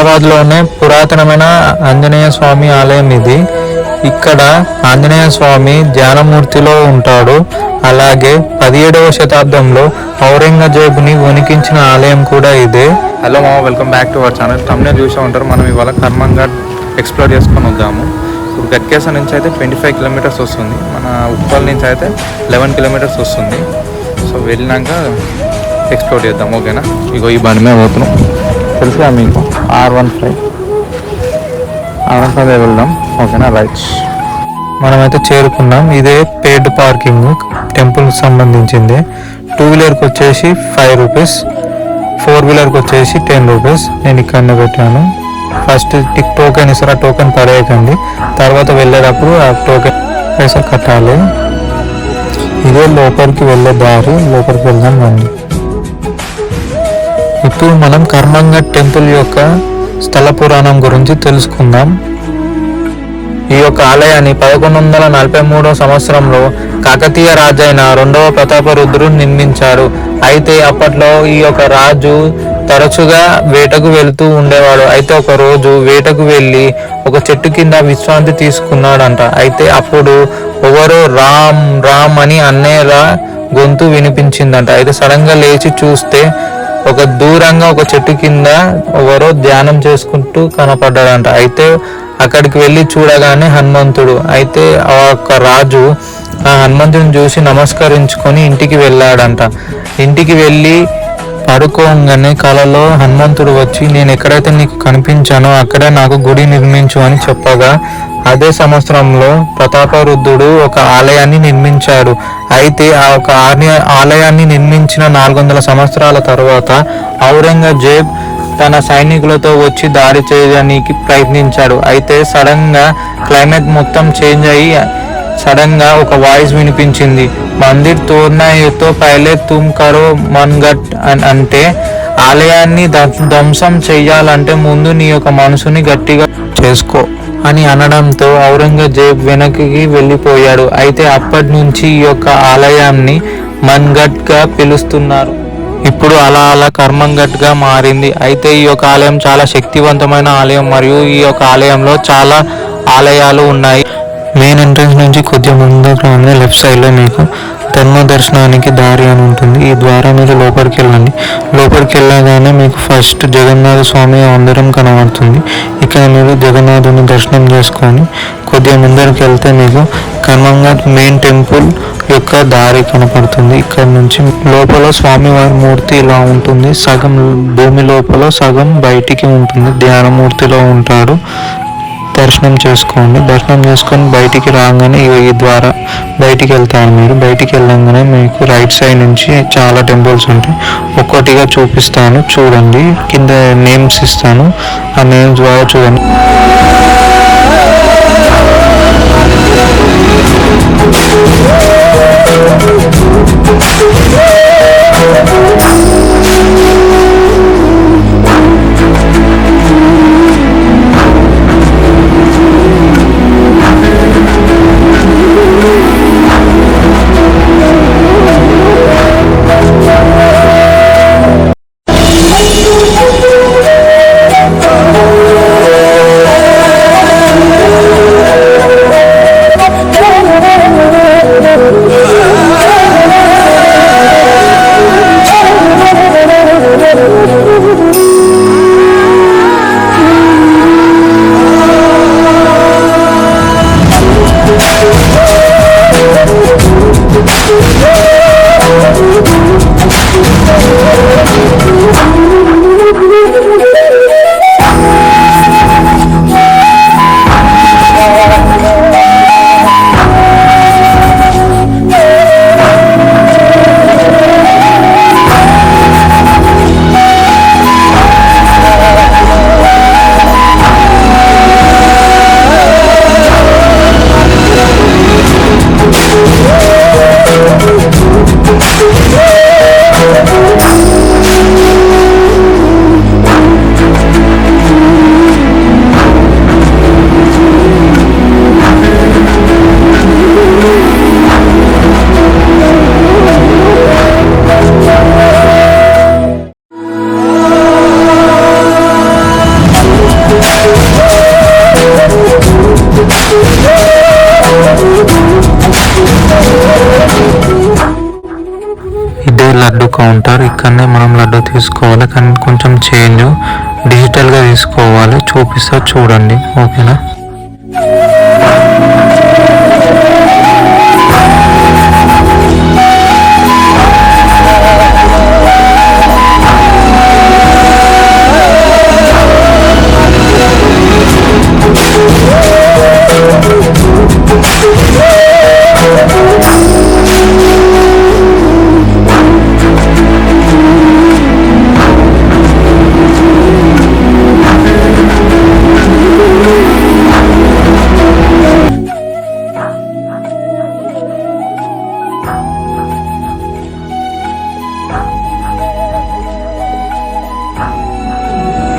హైదరాబాద్లోనే పురాతనమైన ఆంజనేయ స్వామి ఆలయం ఇది. ఇక్కడ ఆంజనేయ స్వామి ధ్యానమూర్తిలో ఉంటాడు. అలాగే 17వ శతాబ్దంలో ఔరంగజేబుని వణికించిన ఆలయం కూడా ఇదే. హలో మామ, welcome back to our channel. తమ్మునే చూసే ఉంటారు. మనం ఇవాళ కర్మంఘాట్ ఎక్స్ప్లోర్ చేసుకొని వద్దాము. ఇప్పుడు గట్కేసా నుంచి అయితే 25 కిలోమీటర్స్ వస్తుంది. మన ఉప్పల్ నుంచి అయితే 11 కిలోమీటర్స్ వస్తుంది. సో వెళ్ళినాక ఎక్స్ప్లోర్ చేద్దాం, ఓకేనా? ఇగో ఈ బండి మీద పోతున్నాం, తెలుసుగా మీకు, R15 వెళ్దాం, ఓకేనా? రైట్, మనమైతే చేరుకున్నాం. ఇదే పెయిడ్ పార్కింగ్, టెంపుల్కి సంబంధించింది. 2 వీలర్కి వచ్చేసి 5 రూపీస్, 4 వీలర్కి వచ్చేసి 10 రూపీస్. నేను ఇక్కడనే పెట్టాను. ఫస్ట్ టోకెన్ ఇస్తారు, ఆ టోకెన్ పడేయకండి. తర్వాత వెళ్ళేటప్పుడు ఆ టోకెన్ పైసా కట్టాలి. ఇదే లోపలికి వెళ్ళే దారి, లోపలికి వెళ్దాం రండి. ఇప్పుడు మనం కర్మంఘాట్ టెంపుల్ యొక్క స్థల పురాణం గురించి తెలుసుకుందాం. ఈ యొక్క ఆలయాన్ని 1143 సంవత్సరంలో కాకతీయ రాజైన 2వ ప్రతాపరుద్రుడు నిర్మించాడు. అయితే అప్పట్లో ఈ యొక్క రాజు తరచుగా వేటకు వెళుతూ ఉండేవాడు. అయితే ఒక రోజు వేటకు వెళ్ళి ఒక చెట్టు కింద విశ్రాంతి తీసుకున్నాడంట. అయితే అప్పుడు ఎవరో రామ్ రామ్ అని అన్నేలా గొంతు వినిపించిందంట. అయితే సడన్ గా లేచి చూస్తే ఒక దూరంగా ఒక చెట్టు కింద ఎవరో ధ్యానం చేసుకుంటూ కనపడ్డాడంట. అయితే అక్కడికి వెళ్ళి చూడగానే హనుమంతుడు. అయితే ఆ యొక్క రాజు ఆ హనుమంతుడిని చూసి నమస్కరించుకొని ఇంటికి వెళ్ళాడంట. ఇంటికి వెళ్ళి పడుకోగానే కలలో హనుమంతుడు వచ్చి, నేను ఎక్కడైతే నీకు కనిపించానో అక్కడే నాకు గుడి నిర్మించు అని చెప్పగా, అదే సంవత్సరంలో ప్రతాపరుద్రుడు ఒక ఆలయాన్ని నిర్మించాడు. అయితే ఆ ఒక ఆలయాన్ని నిర్మించిన 400 సంవత్సరాల తర్వాత ఔరంగజేబ్ తన సైనికులతో వచ్చి దాడి చేయడానికి ప్రయత్నించాడు. అయితే సడన్ గా క్లైమేట్ మొత్తం చేంజ్ అయ్యి సడన్ గా ఒక వాయిస్ వినిపించింది, మందిర్ తోడ్నా తో పైలే తుమ్ కరో మన్ఘట్ అని. అంటే ఆలయాన్ని ధ్వంసం చెయ్యాలంటే ముందు నీ యొక్క మనసుని గట్టిగా చేసుకో అని అనడంతో ఔరంగజేబ్ వెనక్కి వెళ్ళిపోయాడు. అయితే అప్పటి నుంచి ఈ యొక్క ఆలయాన్ని మన్ఘట్ గా పిలుస్తున్నారు. ఇప్పుడు అలా అలా కర్మంఘట్ గా మారింది. అయితే ఈ యొక్క ఆలయం చాలా శక్తివంతమైన ఆలయం, మరియు ఈ యొక్క ఆలయంలో చాలా ఆలయాలు ఉన్నాయి. మెయిన్ ఎంట్రన్స్ నుంచి కొద్దిగా ముందుకు రాగానే లెఫ్ట్ సైడ్లో మీకు ధర్మ దర్శనానికి దారి అని ఉంటుంది. ఈ ద్వారా మీరు లోపలికి వెళ్ళండి. లోపలికి వెళ్ళగానే మీకు ఫస్ట్ జగన్నాథ స్వామి అందరం కనబడుతుంది. ఇక్కడ మీరు జగన్నాథుని దర్శనం చేసుకొని కొద్దిగా ముందరికి వెళ్తే మీకు కర్మంఘాట్ మెయిన్ టెంపుల్ యొక్క దారి కనపడుతుంది. ఇక్కడ నుంచి లోపల స్వామివారి మూర్తి ఇలా ఉంటుంది. సగం భూమి లోపల, సగం బయటికి ఉంటుంది. ధ్యానమూర్తిలో ఉంటాడు. దర్శనం చేసుకోండి. దర్శనం చేసుకొని బయటికి రాగానే ఈ ద్వారా బయటికి వెళ్తారు. మీరు బయటికి వెళ్ళగానే మీకు రైట్ సైడ్ నుంచి చాలా టెంపుల్స్ ఉంటాయి. ఒక్కొక్కటిగా చూపిస్తాను, చూడండి. కింద నేమ్స్ ఇస్తాను, ఆ నేమ్స్ ద్వారా చూడండి. కౌంటర్. ఇక్కడనే మనం లడ్డు తీసుకోవాలి, కానీ కొంచెం చేంజ్ డిజిటల్గా తీసుకోవాలి. చూపిస్తా చూడండి, ఓకేనా.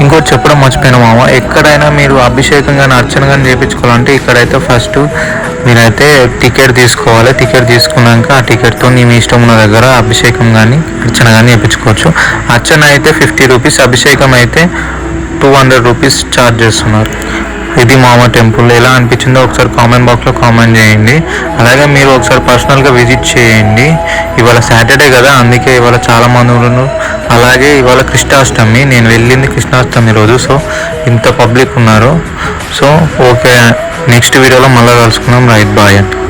ఇంకోటి చెప్పడం మర్చిపోయిన మామ, ఎక్కడైనా మీరు అభిషేకం కానీ అర్చన కానీ చేయించుకోవాలంటే ఇక్కడైతే ఫస్ట్ మీరైతే టికెట్ తీసుకోవాలి. టికెట్ తీసుకున్నాక ఆ టికెట్తో మీ ఇష్టం ఉన్న దగ్గర అభిషేకం కానీ అర్చన కానీ చేయించుకోవచ్చు. అర్చన అయితే 50 రూపీస్, అభిషేకం అయితే 200 రూపీస్ ఛార్జ్ చేస్తున్నారు. ఇది మామ టెంపుల్. ఎలా అనిపించిందో ఒకసారి కామెంట్ బాక్స్లో కామెంట్ చేయండి. అలాగే మీరు ఒకసారి పర్సనల్గా విజిట్ చేయండి. ఇవాళ సాటర్డే కదా, అందుకే ఇవాళ చాలామంది ఉన్నారు. అలాగే ఇవాళ కృష్ణాష్టమి, నేను వెళ్ళింది కృష్ణాష్టమి రోజు. సో ఇంత పబ్లిక్ ఉన్నారు. సో ఓకే, నెక్స్ట్ వీడియోలో మళ్ళీ కలుసుకుందాం. రైట్, బాయ్ అండి.